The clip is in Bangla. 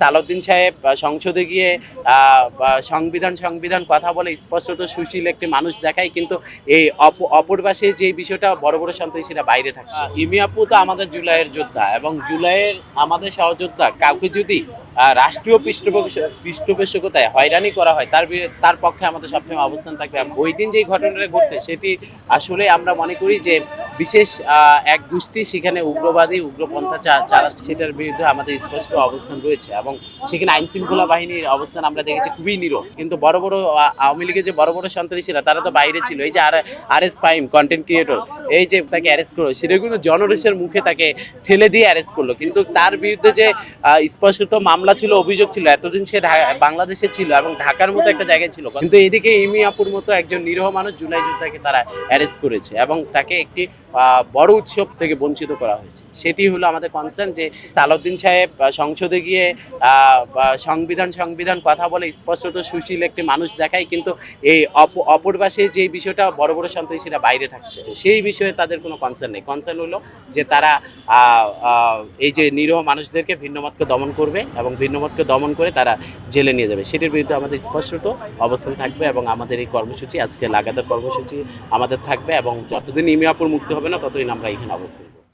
সালাউদ্দিন সাহেব সংসদে গিয়ে সংবিধান কথা বলে স্পষ্টত সুশীল একটি মানুষ দেখায়, কিন্তু এই অপর পাশে যে বিষয়টা বড় বড় সন্ত্রাসীরা বাইরে থাকছে। ইমি আপু তো আমাদের জুলাইয়ের যোদ্ধা, এবং জুলাইয়ের আমাদের সহযোদ্ধা কাউকে যদি রাষ্ট্রীয় পৃষ্ঠপোষকতায় হয়রানি করা হয়, তার পক্ষে আমাদের সবসময় অবস্থান থাকবে। ওই দিন যে ঘটনাটা ঘটছে সেটি আসলে আমরা মনে করি যে বিশেষ এক গোষ্ঠী সেখানে উগ্রপন্থা চালাচ্ছে, সেটার বিরুদ্ধে আমাদের স্পষ্ট অবস্থান রয়েছে। এবং সেখানে আইন শৃঙ্খলা বাহিনীর অবস্থান আমরা দেখেছি খুবই নীরব, কিন্তু বড় বড় আওয়ামী লীগের যে বড় বড় সন্ত্রাসীরা তারা তো বাইরে ছিল। এই যে RS ফাহিম কন্টেন্ট ক্রিয়েটর, এই যে তাকে অ্যারেস্ট করলো, সেটা কিন্তু জনরোষের মুখে তাকে ঠেলে দিয়ে অ্যারেস্ট করলো, কিন্তু তার বিরুদ্ধে যে স্পষ্ট মামলা ছিল, অভিযোগ ছিল, এতদিন সে বাংলাদেশে ছিল এবং ঢাকার মতো একটা জায়গায় ছিল, কিন্তু এদিকে ইমি আপুর মতো একজন নিরীহ মানুষ জুলাই যোদ্ধাকে তারা অ্যারেস্ট করেছে এবং তাকে একটি বড় উৎসব থেকে বঞ্চিত করা হয়েছে। সেটি হলো আমাদের কনসার্ন যে সালাউদ্দিন সাহেব সংসদে গিয়ে সংবিধান কথা বলে স্পষ্টত সুশীল একটি মানুষ দেখায়, কিন্তু এই অপর পাশে যে বিষয়টা বড় বড় সন্ত্রাসীরা বাইরে থাকছে সেই বিষয়ে তাদের কোনো কনসার্ন নেই। কনসার্ন হলো যে তারা এই যে নিরীহ মানুষদেরকে ভিন্নমতকে দমন করবে এবং ভিন্নমতকে দমন করে তারা জেলে নিয়ে যাবে, সেটির বিরুদ্ধে আমাদের স্পষ্টত অবস্থান থাকবে। এবং আমাদের এই কর্মসূচি আজকে লাগাতার কর্মসূচি আমাদের থাকবে, এবং যতদিন ইমি আপুর মুক্তি হবে না ততদিন আমরা এখানে অবস্থান করব।